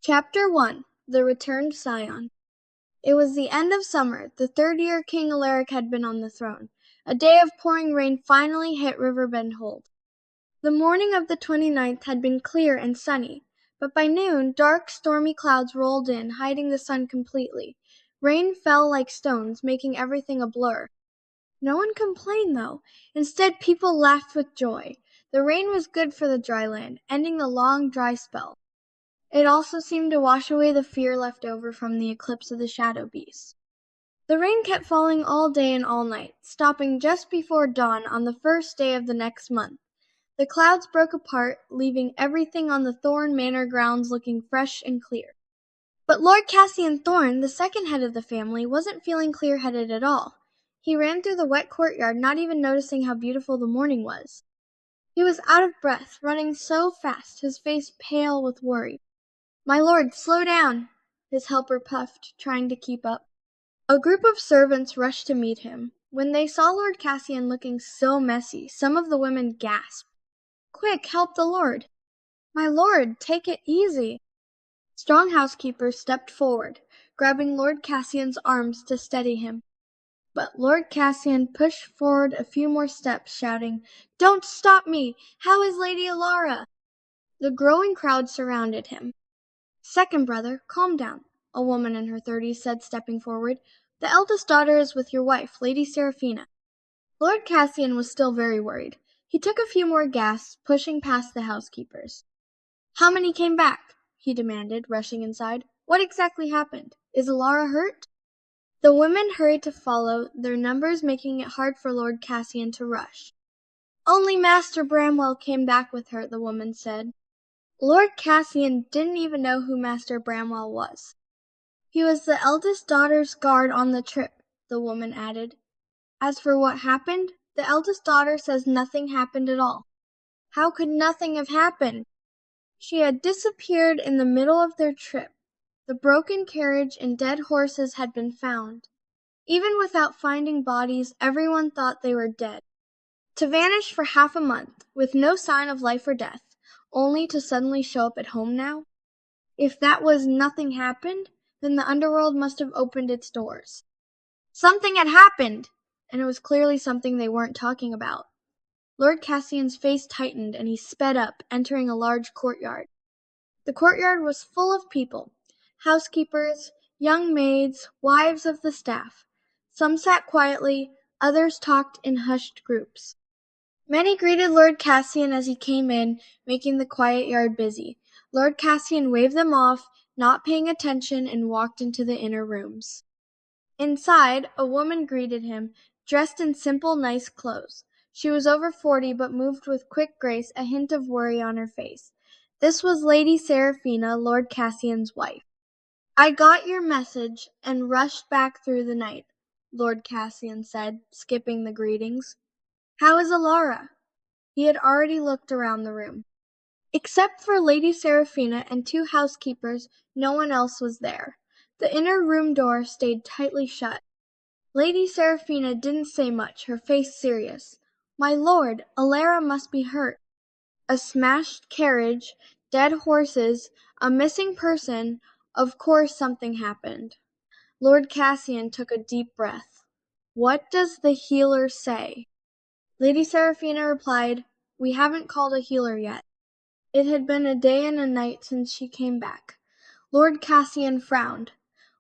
Chapter 1 The Returned Scion. It was the end of summer. The third year King Alaric had been on the throne. A day of pouring rain finally hit Riverbend Hold. The morning of the 29th had been clear and sunny, but by noon dark, stormy clouds rolled in, hiding the sun completely. Rain fell like stones, making everything a blur. No one complained, though. Instead, people laughed with joy. The rain was good for the dry land, ending the long, dry spell. It also seemed to wash away the fear left over from the eclipse of the shadow beast. The rain kept falling all day and all night, stopping just before dawn on the first day of the next month. The clouds broke apart, leaving everything on the Thorn Manor grounds looking fresh and clear. But Lord Cassian Thorn, the second head of the family, wasn't feeling clear-headed at all. He ran through the wet courtyard, not even noticing how beautiful the morning was. He was out of breath, running so fast, his face pale with worry. "My lord, slow down," his helper puffed, trying to keep up. A group of servants rushed to meet him. When they saw Lord Cassian looking so messy, some of the women gasped. "Quick, help the lord." "My lord, take it easy." Strong housekeepers stepped forward, grabbing Lord Cassian's arms to steady him. But Lord Cassian pushed forward a few more steps, shouting, "Don't stop me! How is Lady Alara?" The growing crowd surrounded him. "Second brother, calm down," a woman in her 30s said, stepping forward. "The eldest daughter is with your wife, Lady Seraphina." Lord Cassian was still very worried. He took a few more gasps, pushing past the housekeepers. "How many came back?" he demanded, rushing inside. "What exactly happened? Is Alara hurt?" The women hurried to follow, their numbers making it hard for Lord Cassian to rush. "Only Master Bramwell came back with her," the woman said. Lord Cassian didn't even know who Master Bramwell was. "He was the eldest daughter's guard on the trip," the woman added. "As for what happened, the eldest daughter says nothing happened at all." How could nothing have happened? She had disappeared in the middle of their trip. The broken carriage and dead horses had been found. Even without finding bodies, everyone thought they were dead. To vanish for half a month, with no sign of life or death, only to suddenly show up at home now? If that was nothing happened, then the underworld must have opened its doors. Something had happened, and it was clearly something they weren't talking about. Lord Cassian's face tightened, and he sped up, entering a large courtyard. The courtyard was full of people, housekeepers, young maids, wives of the staff. Some sat quietly, others talked in hushed groups. Many greeted Lord Cassian as he came in, making the quiet yard busy. Lord Cassian waved them off, not paying attention, and walked into the inner rooms. Inside, a woman greeted him, dressed in simple, nice clothes. She was over 40, but moved with quick grace, a hint of worry on her face. This was Lady Seraphina, Lord Cassian's wife. "I got your message and rushed back through the night," Lord Cassian said, skipping the greetings. "How is Alara?" He had already looked around the room. Except for Lady Seraphina and two housekeepers, no one else was there. The inner room door stayed tightly shut. Lady Seraphina didn't say much, her face serious. "My lord, Alara must be hurt." A smashed carriage, dead horses, a missing person. Of course something happened. Lord Cassian took a deep breath. "What does the healer say?" Lady Seraphina replied, "We haven't called a healer yet." It had been a day and a night since she came back. Lord Cassian frowned.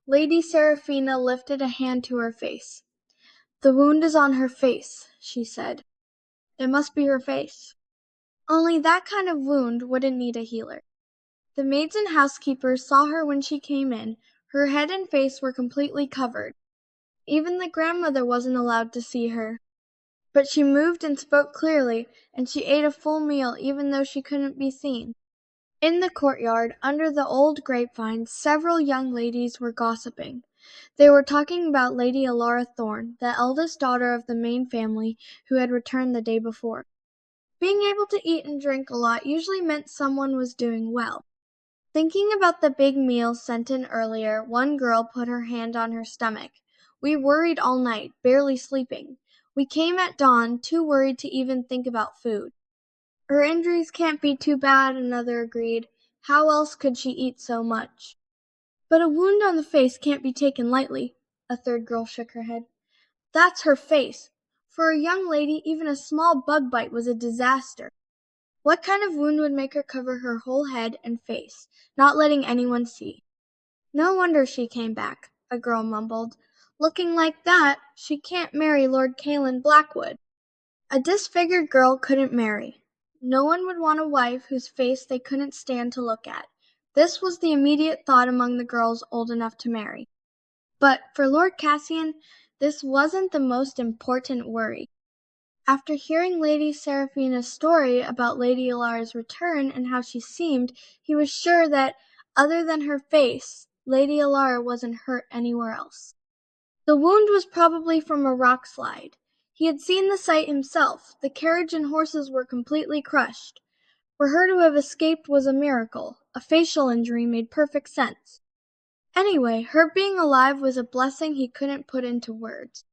Lady Seraphina lifted a hand to her face. "The wound is on her face," she said. "It must be her face." Only that kind of wound wouldn't need a healer. The maids and housekeepers saw her when she came in. Her head and face were completely covered. Even the grandmother wasn't allowed to see her. But she moved and spoke clearly, and she ate a full meal even though she couldn't be seen. In the courtyard, under the old grapevine, several young ladies were gossiping. They were talking about Lady Alara Thorn, the eldest daughter of the main family who had returned the day before. Being able to eat and drink a lot usually meant someone was doing well. Thinking about the big meal sent in earlier, one girl put her hand on her stomach. "We worried all night, barely sleeping. We came at dawn, too worried to even think about food." "Her injuries can't be too bad," another agreed. How else could she eat so much? But a wound on the face can't be taken lightly. A third girl shook her head. That's her face. For a young lady, even a small bug bite was a disaster. What kind of wound would make her cover her whole head and face, not letting anyone see? No wonder she came back, a girl mumbled. Looking like that, she can't marry Lord Caelan Blackwood. A disfigured girl couldn't marry. No one would want a wife whose face they couldn't stand to look at. This was the immediate thought among the girls old enough to marry. But for Lord Cassian, this wasn't the most important worry. After hearing Lady Seraphina's story about Lady Alara's return and how she seemed, he was sure that, other than her face, Lady Alara wasn't hurt anywhere else. The wound was probably from a rock slide. He had seen the sight himself. The carriage and horses were completely crushed. For her to have escaped was a miracle. A facial injury made perfect sense. Anyway, her being alive was a blessing he couldn't put into words.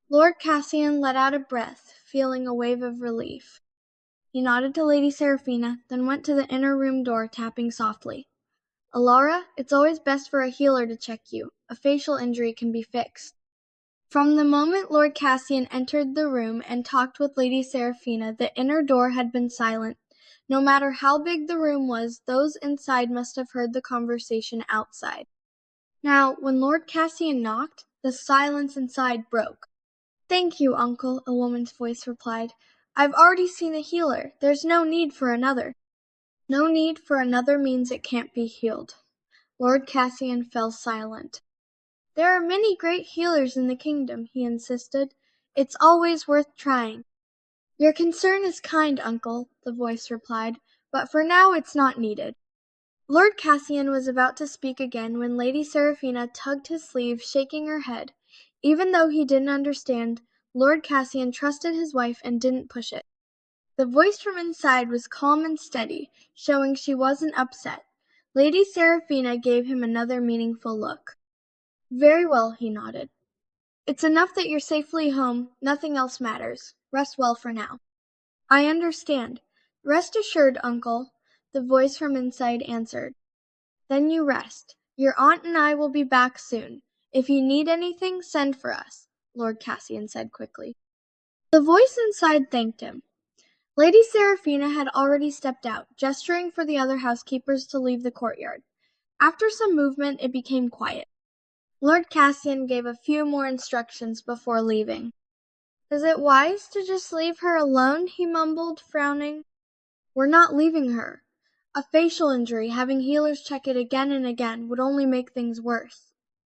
Lord Cassian let out a breath, feeling a wave of relief. He nodded to Lady Seraphina, then went to the inner room door, tapping softly. Alara, it's always best for a healer to check you. A facial injury can be fixed. From the moment Lord Cassian entered the room and talked with Lady Seraphina, the inner door had been silent. No matter how big the room was, those inside must have heard the conversation outside. Now, when Lord Cassian knocked, the silence inside broke. Thank you, Uncle, a woman's voice replied. I've already seen a healer. There's no need for another. No need for another means it can't be healed. Lord Cassian fell silent. There are many great healers in the kingdom, he insisted. It's always worth trying. Your concern is kind, Uncle, the voice replied, but for now it's not needed. Lord Cassian was about to speak again when Lady Seraphina tugged his sleeve, shaking her head. Even though he didn't understand, Lord Cassian trusted his wife and didn't push it. The voice from inside was calm and steady, showing she wasn't upset. Lady Seraphina gave him another meaningful look. Very well, he nodded. It's enough that you're safely home. Nothing else matters. Rest well for now. I understand. Rest assured, Uncle, the voice from inside answered. Then you rest. Your aunt and I will be back soon. If you need anything, send for us, Lord Cassian said quickly. The voice inside thanked him. Lady Seraphina had already stepped out, gesturing for the other housekeepers to leave the courtyard. After some movement, it became quiet. Lord Cassian gave a few more instructions before leaving. Is it wise to just leave her alone? He mumbled, frowning. We're not leaving her. A facial injury, having healers check it again and again, would only make things worse,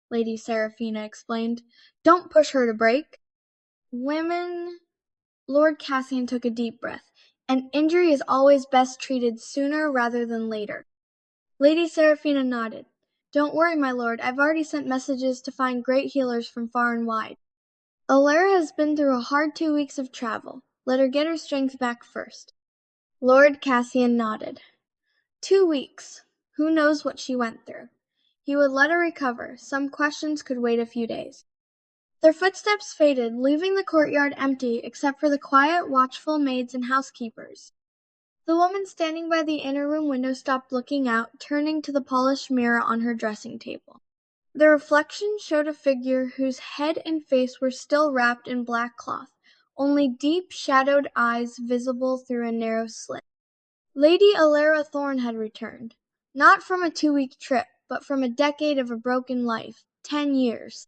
Lady Seraphina explained. Don't push her to break. Women... Lord Cassian took a deep breath. An injury is always best treated sooner rather than later. Lady Seraphina nodded. Don't worry, my lord. I've already sent messages to find great healers from far and wide. Alara has been through a hard 2 weeks of travel. Let her get her strength back first. Lord Cassian nodded. 2 weeks. Who knows what she went through? He would let her recover. Some questions could wait a few days. Their footsteps faded, leaving the courtyard empty except for the quiet, watchful maids and housekeepers. The woman standing by the inner room window stopped looking out, turning to the polished mirror on her dressing table. The reflection showed a figure whose head and face were still wrapped in black cloth, only deep, shadowed eyes visible through a narrow slit. Lady Alara Thorne had returned, not from a 2-week trip, but from a decade of a broken life, 10 years.